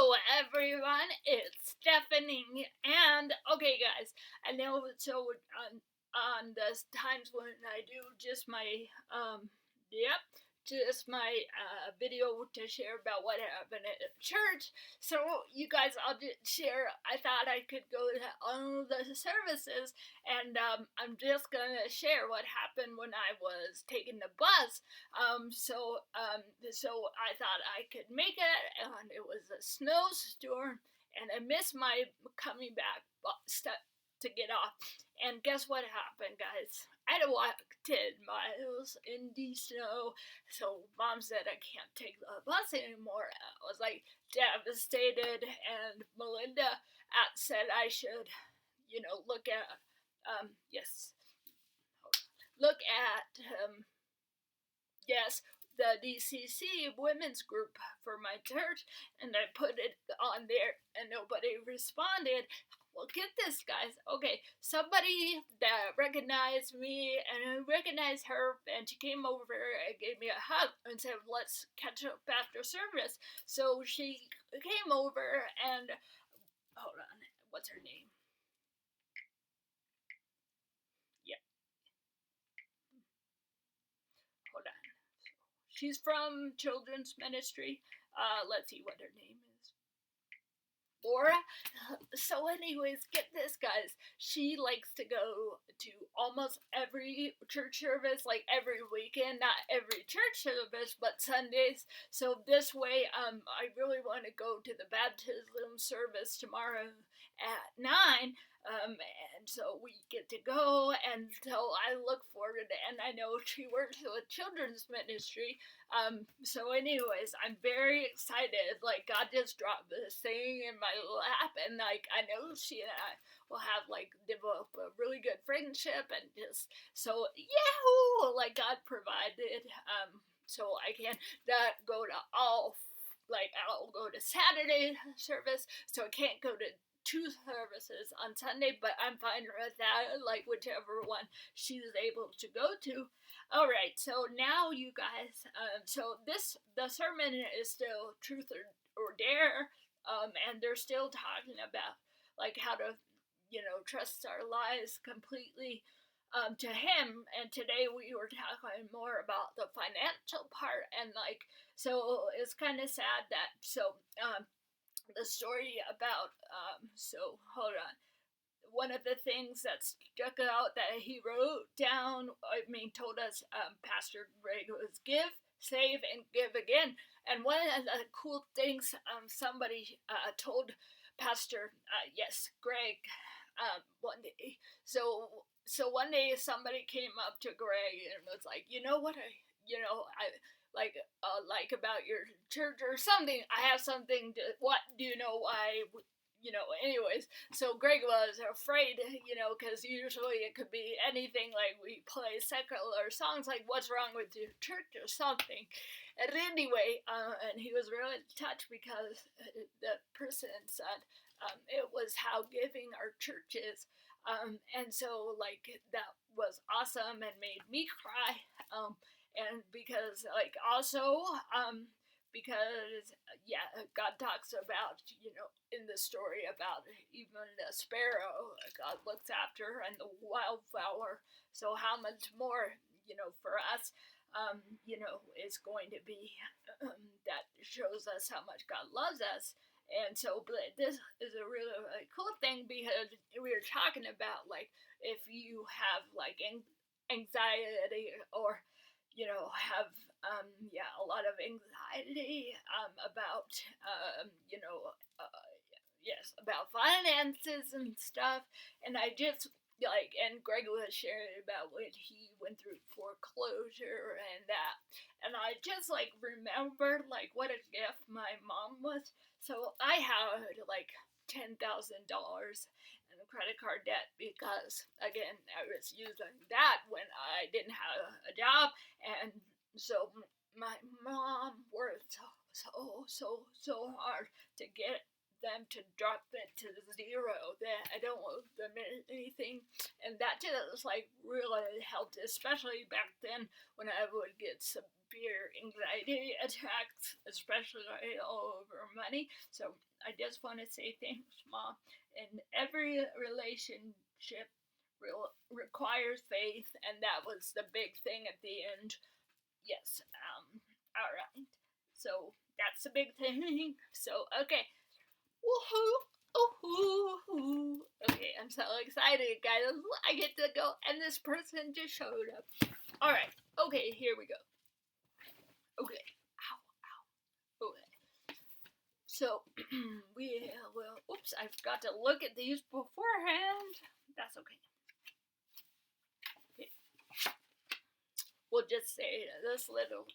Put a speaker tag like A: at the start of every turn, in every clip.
A: Hello everyone, it's Stephanie, and okay guys, I know so on the times when I do just my yep, just my video to share about what happened at church. So you guys, I'll just share. I thought I could go to all the services, and I'm just gonna share what happened when I was taking the bus. So I thought I could make it, and it was a snowstorm, and I missed my coming back step to get off. And guess what happened, guys? I had to walk 10 miles in the snow. So mom said I can't take the bus anymore. I was like devastated, and Melinda said I should, look at, yes, look at, yes, the DCC women's group for my church, and I put it on there, and nobody responded. Well, get this, guys. Okay, somebody that recognized me, and I recognized her, and she came over and gave me a hug and said, "Let's catch up after service." So she came over, and hold on, what's her name? Yeah, hold on. She's from children's ministry. Let's see what her name is. Laura. So, anyways, get this, guys. She likes to go to almost every church service, like every weekend. Not every church service, but Sundays. So this way, I really want to go to the baptism service tomorrow at 9. And so we get to go, and so I look forward to it. And I know she works with children's ministry, so anyways, I'm very excited. Like, God just dropped this thing in my lap, and like, I know she and I will have like develop a really good friendship, and just so yahoo, like God provided. So I can not go to all, like I'll go to Saturday service, so I can't go to two services on Sunday, but I'm fine with that, like whichever one she's able to go to. All right, so now you guys, the sermon is still truth or dare, and they're still talking about like how to, trust our lives completely, to Him. And today we were talking more about the financial part, and like, so it's kind of sad that the story about hold on, one of the things that stuck out that he wrote down, told us, Pastor Greg, was give, save, and give again. And one of the cool things, somebody told Pastor, yes, Greg, one day. So one day somebody came up to Greg and was like, you know what I like about your church or something. I have something to, what do you know why, anyways. So Greg was afraid, because usually it could be anything, like we play secular songs, like what's wrong with your church or something. And anyway, and he was really touched because the person said, it was how giving our church is. And so like that was awesome and made me cry. And because like also, because yeah, God talks about, in the story about even the sparrow, God looks after, and the wildflower. So how much more, for us, is going to be, that shows us how much God loves us. And so, but this is a really, really cool thing, because we were talking about like if you have like anxiety, or have a lot of anxiety, about, yes, about finances and stuff. And I just like, and Greg was sharing about when he went through foreclosure and that, and I just like remembered like what a gift my mom was. So I had like $10,000 in credit card debt, because again I was using that when I didn't have a job. And so my mom worked so hard to get them to drop it to zero, that I don't owe them anything. And that just like really helped, especially back then when I would get some fear, anxiety attacks, especially over money. So I just want to say thanks, Mom. And every relationship requires faith, and that was the big thing at the end. Yes. All right. So that's the big thing. So okay. Woohoo! Woohoo! Okay, I'm so excited, guys. I get to go, and this person just showed up. All right. Okay, here we go. Okay. Ow, ow. Okay. So we will. Oops, I forgot to look at these beforehand. That's okay. Okay. We'll just say this little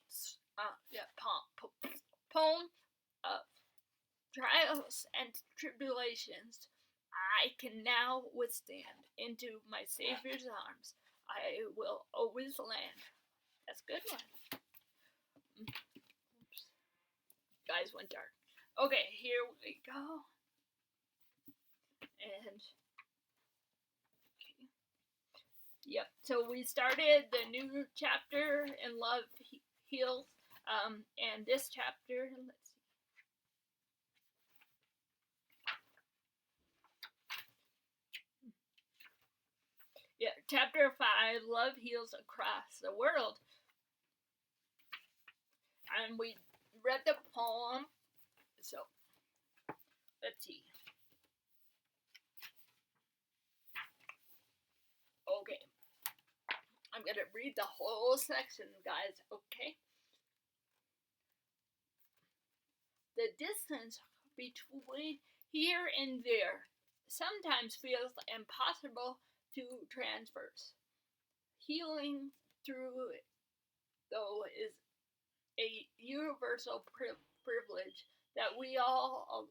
A: poem of trials and tribulations I can now withstand. Into my Savior's arms I will always land. That's a good one. Oops. Guys went dark. Okay, here we go. And okay. Yep. So we started the new chapter in Love Heals. And this chapter, let's see. Yeah, chapter 5, Love Heals Across the World. And we read the poem. So, let's see. Okay. I'm going to read the whole section, guys, okay? The distance between here and there sometimes feels impossible to traverse. Healing through it, though, is a universal privilege that we all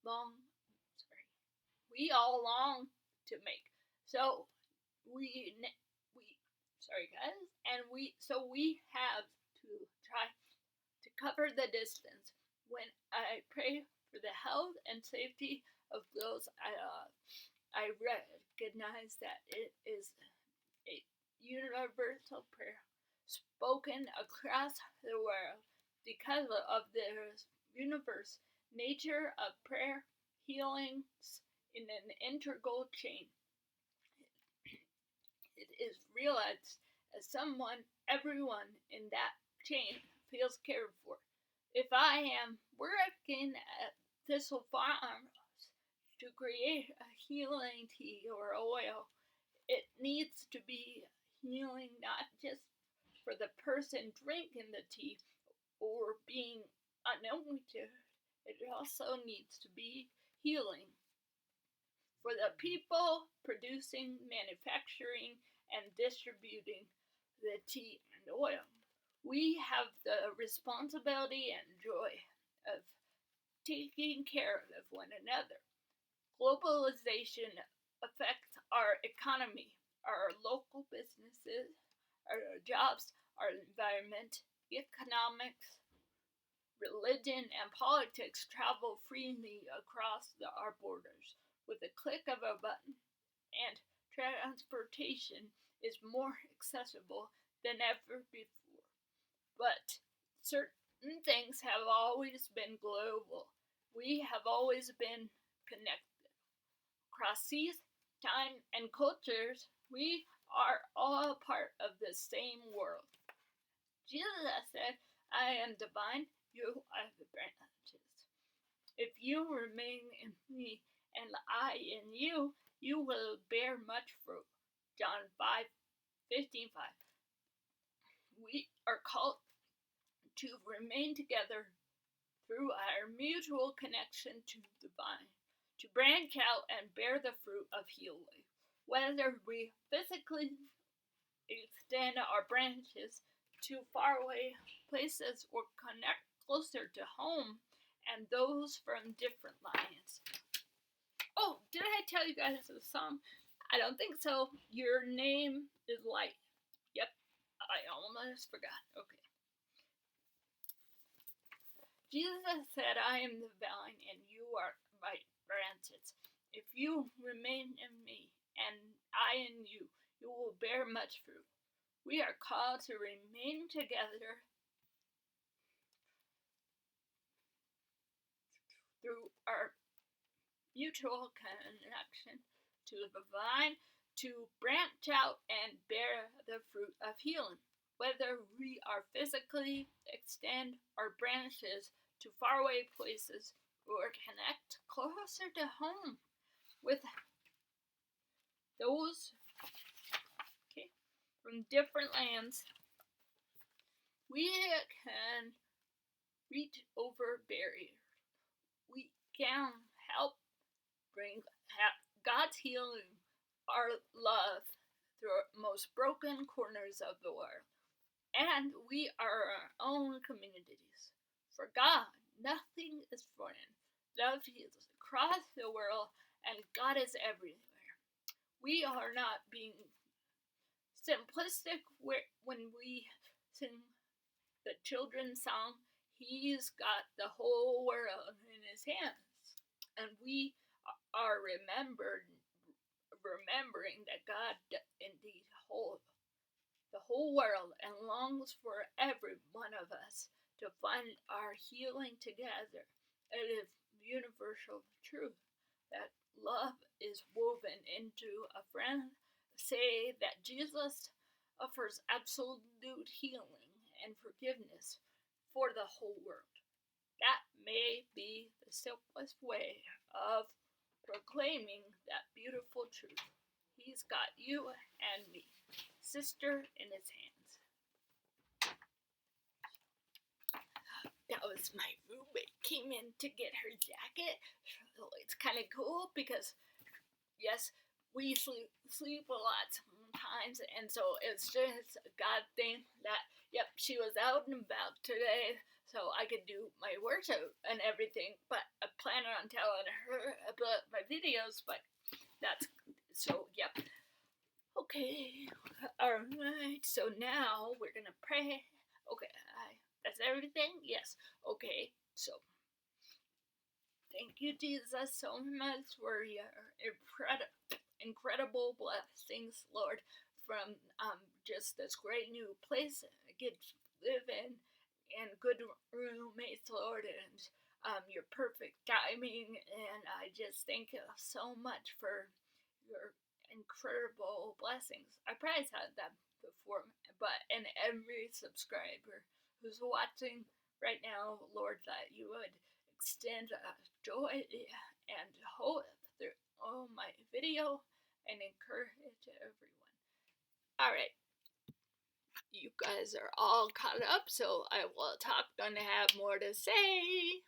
A: long to make. So we sorry guys, and we have to try to cover the distance. When I pray for the health and safety of those I love, I recognize that it is a universal prayer spoken across the world because of the universe nature of prayer healings in an integral chain. It is realized as everyone in that chain feels cared for. If I am working at Thistle Farms to create a healing tea or oil, it needs to be healing not just for the person drinking the tea or being anointed, it also needs to be healing for the people producing, manufacturing, and distributing the tea and oil. We have the responsibility and joy of taking care of one another. Globalization affects our economy, our local businesses, our jobs, our environment, economics, religion, and politics travel freely across our borders with a click of a button, and transportation is more accessible than ever before. But certain things have always been global. We have always been connected. Across seas, time, and cultures, we are all part of the same world. Jesus said, I am divine, you are the branches. If you remain in me and I in you, you will bear much fruit. John 5:15. We are called to remain together through our mutual connection to the vine, to branch out and bear the fruit of healing. Whether we physically extend our branches to faraway places or connect closer to home and those from different lines. Oh, did I tell you guys the song? I don't think so. Your name is light. Yep, I almost forgot. Okay. Jesus said, I am the vine and you are my branches. If you remain in me and I in you, you will bear much fruit. We are called to remain together through our mutual connection to the vine to branch out and bear the fruit of healing. Whether we are physically extend our branches to faraway places or connect closer to home with those from different lands, we can reach over barriers. We can help bring God's healing, our love, through the most broken corners of the world. And we are our own communities. For God, nothing is foreign. Love heals across the world, and God is everywhere. We are not being simplistic when we sing the children's song, He's got the whole world in His hands. And we are remembering that God indeed holds the whole world and longs for every one of us to find our healing together. It is universal truth that love is woven into a friend. Say that Jesus offers absolute healing and forgiveness for the whole world. That may be the simplest way of proclaiming that beautiful truth. He's got you and me, sister, in His hands. That was my roommate came in to get her jacket. So it's kind of cool because, yes, we sleep a lot sometimes, and so it's just a God thing that, yep, she was out and about today, so I could do my workout and everything, but I plan on telling her about my videos, but that's, so, yep. Okay, alright, so now we're gonna pray. Okay, that's everything? Yes, okay, so thank you, Jesus, so much for your incredible blessings, Lord, from just this great new place I get to live in, and good roommates, Lord, and your perfect timing. And I just thank you so much for your incredible blessings. I probably said that before, but and every subscriber who's watching right now, Lord, that you would extend joy and hope through my video and encourage everyone. Alright, you guys are all caught up, so I will gonna have more to say.